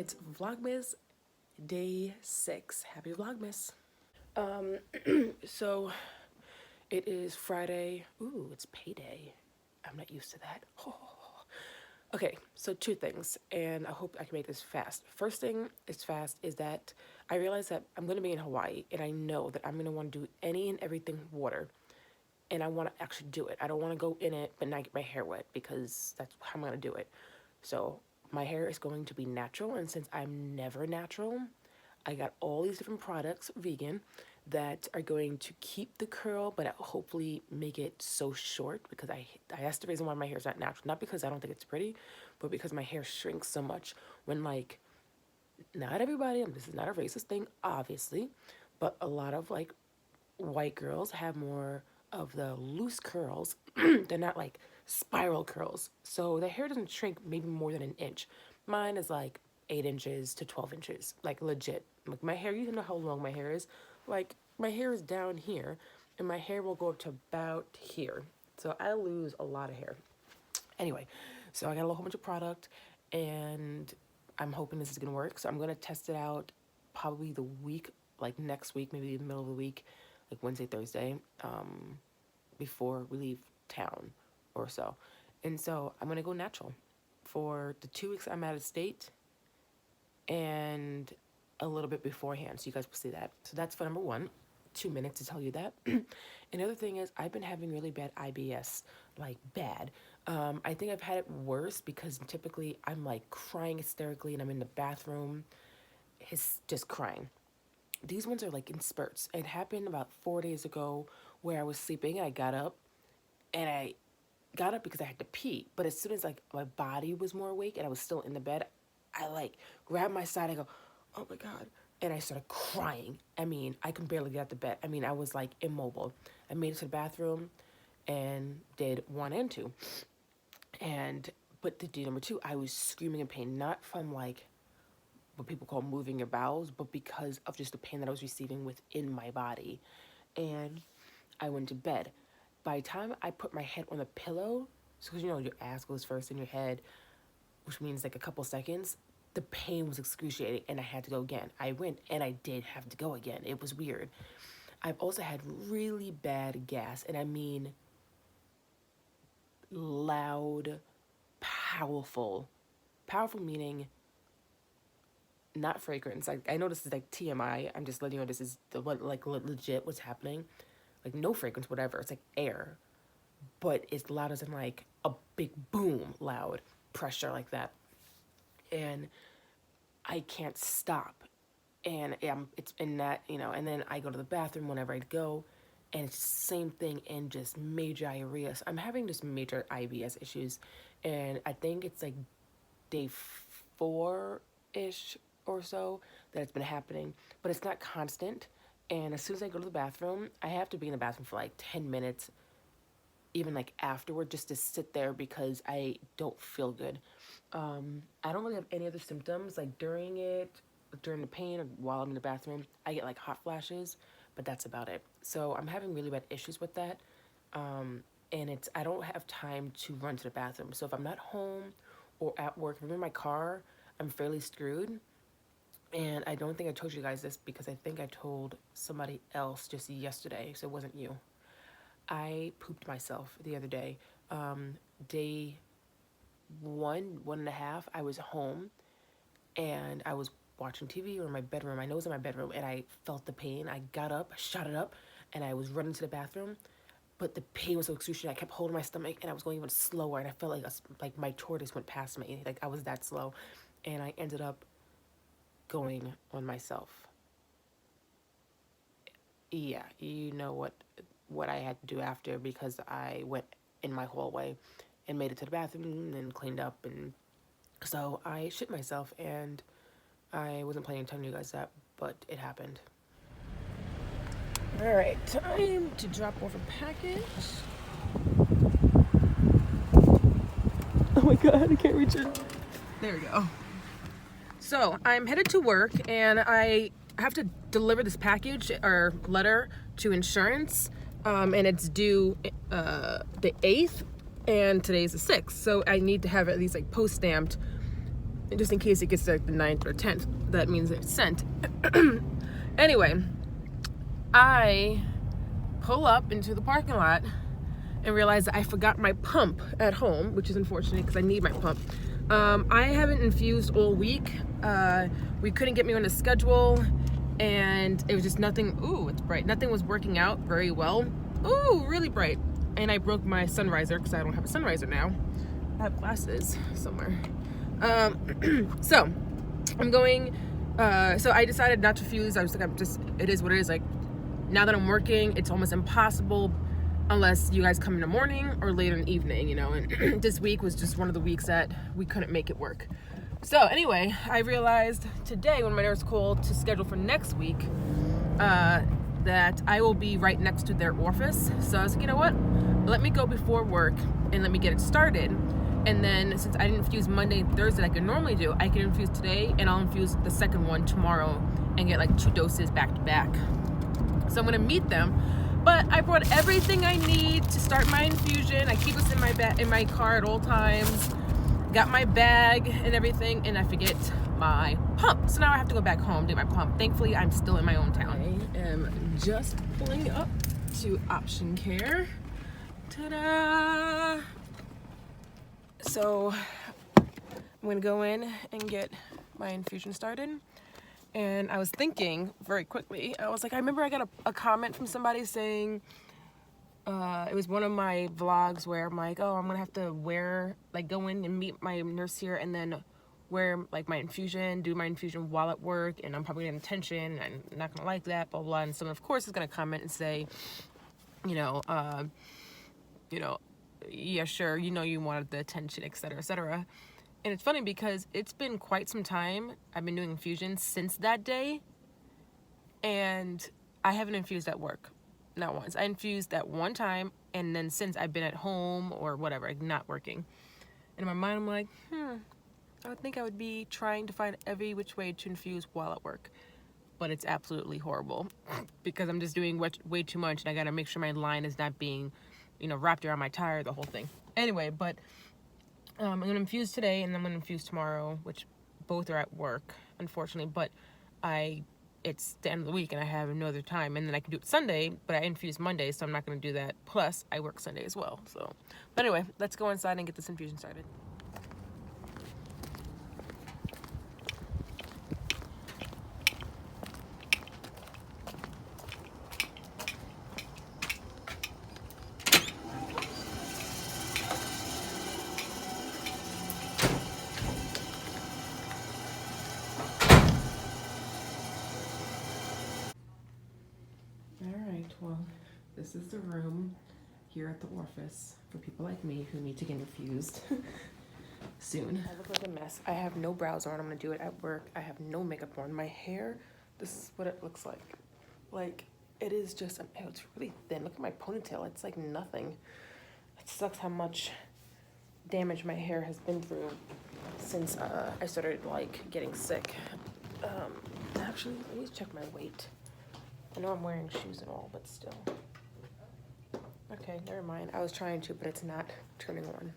It's Vlogmas day 6. Happy Vlogmas. So it is Friday. Ooh, it's payday. I'm not used to that. Oh. Okay, so 2 things, and I hope I can make this fast. First thing is fast is that I realize that I'm going to be in Hawaii, and I know that I'm going to want to do any and everything water, and I want to actually do it. I don't want to go in it but not get my hair wet, because that's how I'm going to do it. So my hair is going to be natural, and since I'm never natural, I got all these different products, vegan, that are going to keep the curl, but hopefully make it so short, because that's the reason why my hair is not natural. Not because I don't think it's pretty, but because my hair shrinks so much when, like, not everybody, this is not a racist thing, obviously, but a lot of, like, white girls have more of the loose curls. They're not, like, spiral curls. So their hair doesn't shrink maybe more than an inch. Mine is, like, 8 inches to 12 inches, like, legit. Like, my hair, you know how long my hair is. Like, my hair is down here, and my hair will go up to about here. So I lose a lot of hair. Anyway, so I got a whole bunch of product, and I'm hoping this is going to work. So I'm going to test it out probably the week, like next week, maybe the middle of the week, like Wednesday, Thursday, before we leave town or so. And so I'm going to go natural for the 2 weeks I'm out of state and a little bit beforehand, so you guys will see that. So that's for number 1. 2 minutes to tell you that. Another thing is I've been having really bad IBS, like bad. I think I've had it worse because typically I'm like crying hysterically and I'm in the bathroom, just crying. These ones are like in spurts. It happened about 4 days ago where I was sleeping and I got up, and I got up because I had to pee. But as soon as like my body was more awake and I was still in the bed, I like grabbed my side. I go, oh my God. And I started crying. I mean, I could barely get out of bed. I mean, I was like immobile. I made it to the bathroom and did 1 and 2. But to do number 2, I was screaming in pain, not from like what people call moving your bowels, but because of just the pain that I was receiving within my body. And I went to bed. By the time I put my head on the pillow, so because you know your ass goes first in your head, which means like a couple seconds, the pain was excruciating and I had to go again. I went and I did have to go again. It was weird. I've also had really bad gas, and I mean loud, powerful meaning not fragrance. I know this is like TMI. I'm just letting you know this is like legit what's happening. Like no fragrance, whatever. It's like air, but it's loud as in like a big boom, loud pressure like that. And I can't stop. And it's in that, you know, and then I go to the bathroom whenever I go, and it's the same thing, and just major diarrhea. So I'm having just major IBS issues, and I think it's like day 4-ish or so that it's been happening, but it's not constant. And as soon as I go to the bathroom, I have to be in the bathroom for like 10 minutes, even like afterward, just to sit there because I don't feel good. I don't really have any other symptoms, like during the pain or while I'm in the bathroom. I get like hot flashes, but that's about it. So I'm having really bad issues with that. And I don't have time to run to the bathroom. So if I'm not home or at work, if I'm in my car, I'm fairly screwed. And I don't think I told you guys this because I think I told somebody else just yesterday, so it wasn't you. I pooped myself the other day. Day 1.5, I was home and I was watching TV or in my bedroom. I know it was in my bedroom, and I felt the pain. I got up, I shot it up, and I was running to the bathroom. But the pain was so excruciating. I kept holding my stomach, and I was going even slower, and I felt like my tortoise went past me. Like I was that slow, and I ended up going on myself. Yeah, you know what I had to do after, because I went in my hallway and made it to the bathroom and cleaned up, and so I shit myself, and I wasn't planning on telling you guys that, but it happened. All right, time to drop off a package. Oh my God, I can't reach it. There we go. So I'm headed to work, and I have to deliver this package or letter to insurance, and it's due the 8th, and today's the 6th. So I need to have at least like post stamped just in case it gets to like the 9th or 10th, that means it's sent. Anyway, I pull up into the parking lot and realize that I forgot my pump at home, which is unfortunate because I need my pump. I haven't infused all week. We couldn't get me on a schedule, and it was just nothing. Ooh, it's bright. Nothing was working out very well. Ooh, really bright. And I broke my sunriser because I don't have a sunriser now. I have glasses somewhere. So I'm going. So I decided not to fuse. I was like, it is what it is. Like, now that I'm working, it's almost impossible unless you guys come in the morning or later in the evening, you know. And this week was just one of the weeks that we couldn't make it work. So anyway, I realized today when my nurse called to schedule for next week, that I will be right next to their office. So I was like, you know what? Let me go before work and let me get it started. And then since I didn't infuse Monday and Thursday like I normally do, I can infuse today and I'll infuse the second one tomorrow and get like 2 doses back to back. So I'm gonna meet them. But I brought everything I need to start my infusion. I keep this in my car at all times. Got my bag and everything, and I forget my pump. So now I have to go back home, do my pump. Thankfully, I'm still in my own town. I am just pulling up to Option Care. Ta-da! So I'm gonna go in and get my infusion started. And I was thinking very quickly, I was like, I remember I got a comment from somebody saying, it was one of my vlogs where I'm like, oh, I'm gonna have to go in and meet my nurse here and then wear like my infusion, do my infusion while at work, and I'm probably getting attention, and I'm not gonna like that, blah, blah, blah. And someone of course is gonna comment and say, yeah, sure, you wanted the attention, etc., etc. And it's funny because it's been quite some time I've been doing infusion since that day, and I haven't infused at work, not once. I infused that one time, and then since I've been at home or whatever, like not working. And in my mind I'm like, I would think I would be trying to find every which way to infuse while at work, but it's absolutely horrible because I'm just doing way too much, and I gotta make sure my line is not being, wrapped around my tire, the whole thing. Anyway, but I'm going to infuse today and then I'm going to infuse tomorrow, which both are at work, unfortunately, but it's the end of the week and I have no other time, and then I can do it Sunday, but I infuse Monday, so I'm not going to do that. Plus, I work Sunday as well. So, but anyway, let's go inside and get this infusion started. Well, this is the room here at the office for people like me who need to get infused soon. I look like a mess. I have no brows on. I'm going to do it at work. I have no makeup on. My hair, this is what it looks like. Like, it is just, it's really thin. Look at my ponytail. It's like nothing. It sucks how much damage my hair has been through since I started, getting sick. Actually, let me check my weight. I know I'm wearing shoes and all, but still. Okay, never mind. I was trying to, but it's not turning on.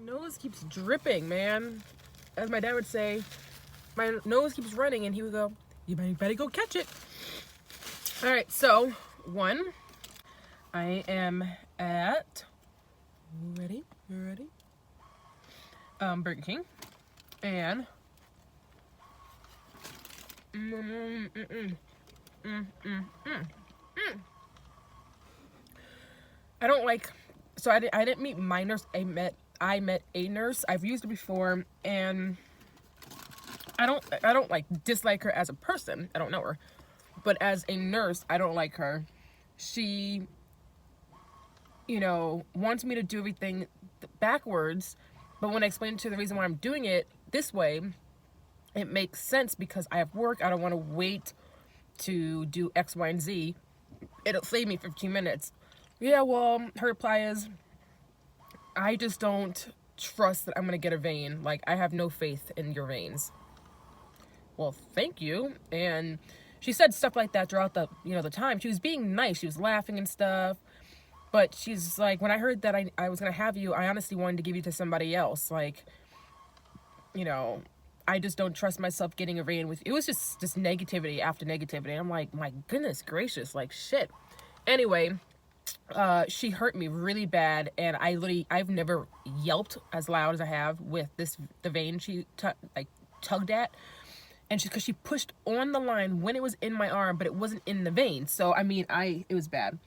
Nose keeps dripping, man. As my dad would say, my nose keeps running, and he would go, you better go catch it. All right, so I am at, you ready? Burger King, and I don't like, so I didn't meet my nurse. I met a nurse. I've used her before, and I don't dislike her as a person. I don't know her, but as a nurse, I don't like her. She, wants me to do everything backwards, but when I explain to her the reason why I'm doing it this way, it makes sense because I have work. I don't want to wait to do X, Y, and Z. It'll save me 15 minutes. Yeah, well, her reply is, I just don't trust that I'm gonna get a vein. Like, I have no faith in your veins. Well, thank you. And she said stuff like that throughout the, the time. She was being nice. She was laughing and stuff. But she's like, when I heard that I was gonna have you, I honestly wanted to give you to somebody else. Like, I just don't trust myself getting a vein with you. It was just negativity after negativity. I'm like, my goodness gracious, like shit. Anyway, she hurt me really bad, and I've never yelped as loud as I have with the vein she tugged at. And because she pushed on the line when it was in my arm, but it wasn't in the vein. So, I mean, it was bad.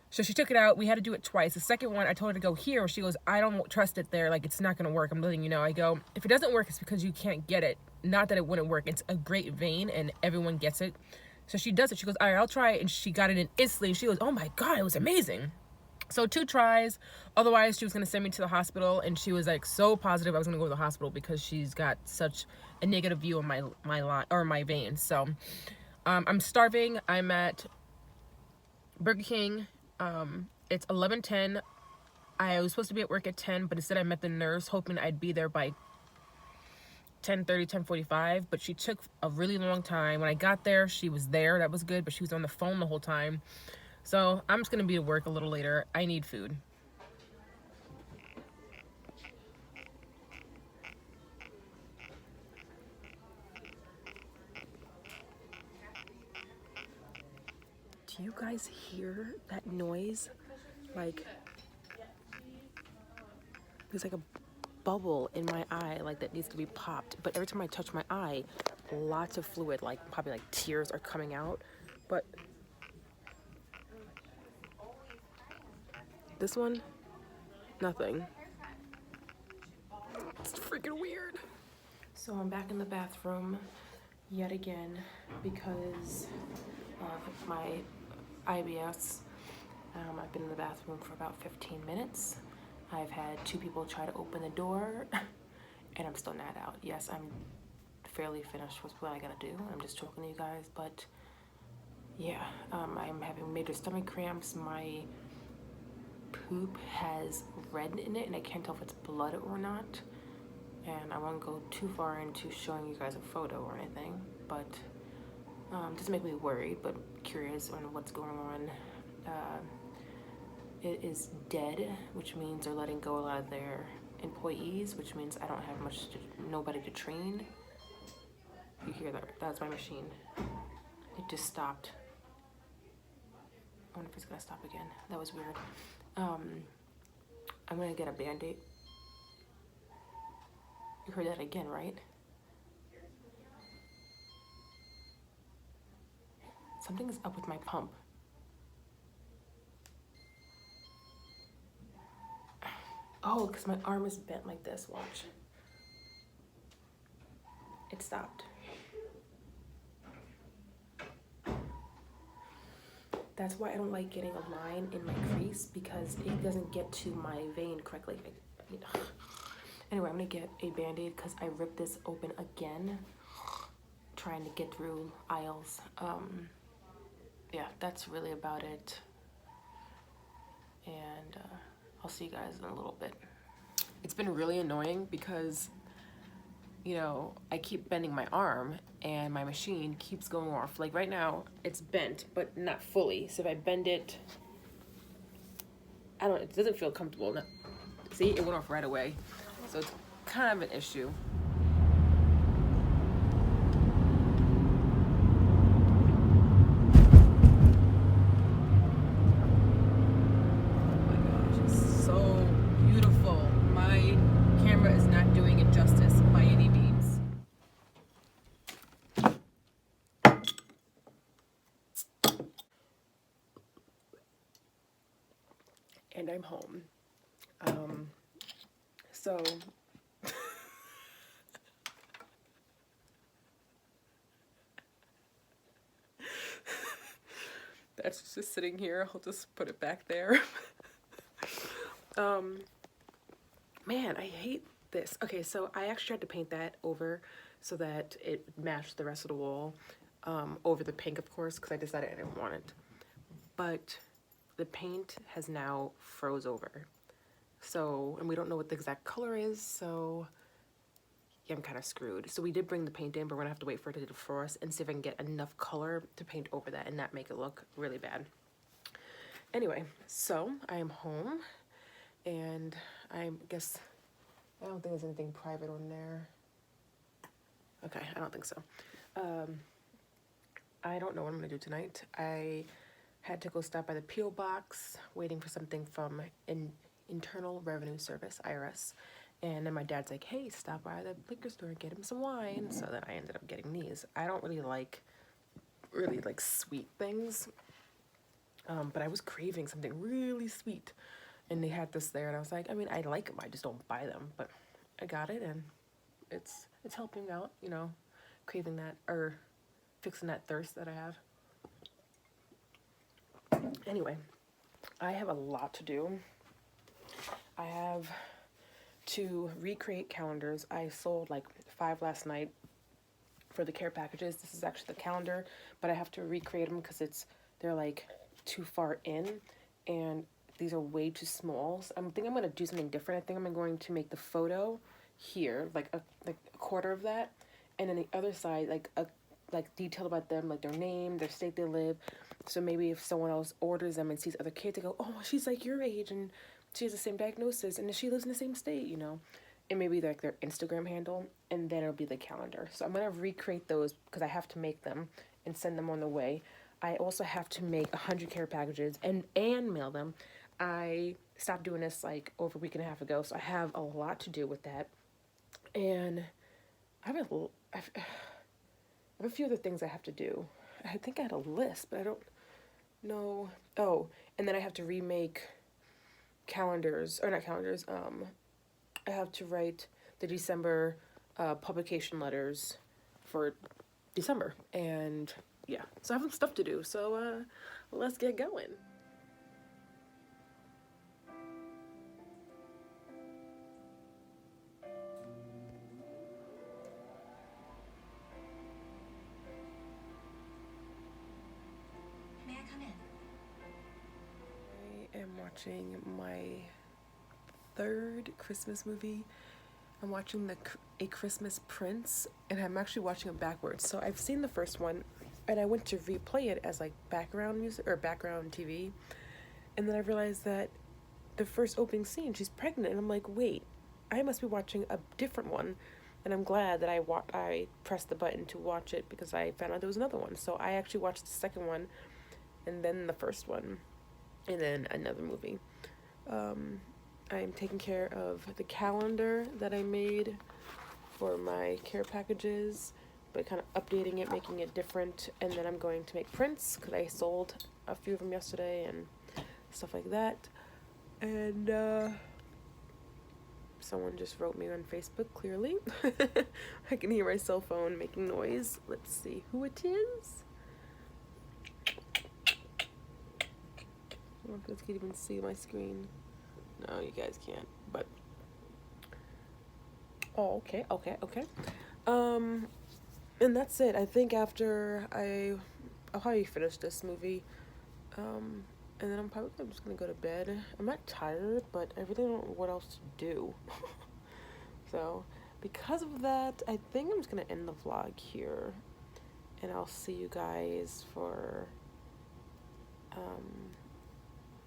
So she took it out. We had to do it twice. The second one, I told her to go here. She goes, I don't trust it there. Like, it's not going to work. I'm letting you know. I go, if it doesn't work, it's because you can't get it. Not that it wouldn't work. It's a great vein, and everyone gets it. So she does it. She goes, all right, I'll try it. And she got it in instantly. She goes, oh, my God, it was amazing. So 2 tries. Otherwise, she was going to send me to the hospital. And she was, like, so positive I was going to go to the hospital because she's got such a negative view of my veins. So I'm starving. I'm at Burger King. It's 11:10. I was supposed to be at work at 10, but instead I met the nurse hoping I'd be there by 10:30, 10:45, but she took a really long time. When I got there, she was there. That was good, but she was on the phone the whole time. So I'm just going to be at work a little later. I need food. Do you guys hear that noise? Like, there's like a bubble in my eye, like that needs to be popped. But every time I touch my eye, lots of fluid, like probably like tears are coming out. But this one, nothing. It's freaking weird. So I'm back in the bathroom yet again because of my IBS. I've been in the bathroom for about 15 minutes. I've had 2 people try to open the door and I'm still not out. Yes, I'm fairly finished with what I gotta do. I'm just joking to you guys, but yeah, I'm having major stomach cramps. My poop has red in it and I can't tell if it's blood or not. And I won't go too far into showing you guys a photo or anything, but doesn't make me worried, but curious on what's going on. It is dead, which means they're letting go a lot of their employees, which means I don't have nobody to train. You hear that? That's my machine. It just stopped. I wonder if it's gonna stop again. That was weird. I'm gonna get a Band-Aid. You heard that again, right? Something's up with my pump. Oh, because my arm is bent like this, watch. It stopped. That's why I don't like getting a line in my crease, because it doesn't get to my vein correctly. Anyway, I'm gonna get a Band-Aid because I ripped this open again, trying to get through aisles. Yeah, that's really about it. And I'll see you guys in a little bit. It's been really annoying because, I keep bending my arm and my machine keeps going off. Like right now, it's bent, but not fully. So if I bend it, it doesn't feel comfortable. No. See, it went off right away. So it's kind of an issue. And I'm home. So that's just sitting here. I'll just put it back there. Man, I hate this. Okay, so I actually tried to paint that over so that it matched the rest of the wall. over the pink, of course, because I decided I didn't want it. But the paint has now froze over. So, and we don't know what the exact color is, so yeah, I'm kind of screwed. So we did bring the paint in, but we're gonna have to wait for it to defrost and see if I can get enough color to paint over that and not make it look really bad. Anyway, so I am home, and I guess, I don't think there's anything private on there. Okay, I don't think so. I don't know what I'm gonna do tonight. I had to go stop by the P.O. box, waiting for something from Internal Revenue Service, IRS. And then my dad's like, hey, stop by the liquor store and get him some wine. So then I ended up getting these. I don't really like sweet things. But I was craving something really sweet. And they had this there, and I was like, I mean, I like them, I just don't buy them. But I got it, and it's helping out, you know, craving that, or fixing that thirst that I have. Anyway, I have a lot to do. I have to recreate calendars. I sold like 5 last night for the care packages. This is actually the calendar, but I have to recreate them because they're like too far in, and these are way too small. So I think I'm going to do something different. I think I'm going to make the photo here like a quarter of that, and then the other side like detail about them, like their name, their state they live. So maybe if someone else orders them and sees other kids, they go, oh, she's like your age and she has the same diagnosis and she lives in the same state, you know. And maybe like their Instagram handle, and then it'll be the calendar. So I'm gonna recreate those because I have to make them and send them on the way. I also have to make 100 care packages and mail them. I stopped doing this like over a week and a half ago, so I have a lot to do with that. And I have a few other things I have to do. I think I had a list, but I don't know. Oh, and then I have to remake calendars, or not calendars, I have to write the December publication letters for December. And yeah, so I have some stuff to do. So let's get going. May I come in? I am watching my 3rd Christmas movie. I'm watching A Christmas Prince, and I'm actually watching it backwards. So I've seen the first one, and I went to replay it as like background music or background TV, and then I realized that the first opening scene, she's pregnant, and I'm like, wait, I must be watching a different one. And I'm glad that I pressed the button to watch it, because I found out there was another one. So I actually watched the second one, and then the first one, and then another movie. I'm taking care of the calendar that I made for my care packages, but kind of updating it, making it different. And then I'm going to make prints, because I sold a few of them yesterday and stuff like that. And someone just wrote me on Facebook, clearly. I can hear my cell phone making noise. Let's see who it is. I don't know if you guys can even see my screen. No, you guys can't, but oh, okay. And that's it. I think after I'll probably finish this movie, and then I'm just gonna go to bed. I'm not tired, but I really don't know what else to do. So because of that, I think I'm just gonna end the vlog here, and I'll see you guys for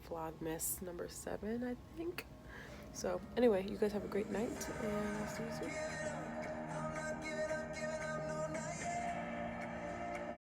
Vlogmas number 7, I think. So anyway, you guys have a great night, and I'll see you soon.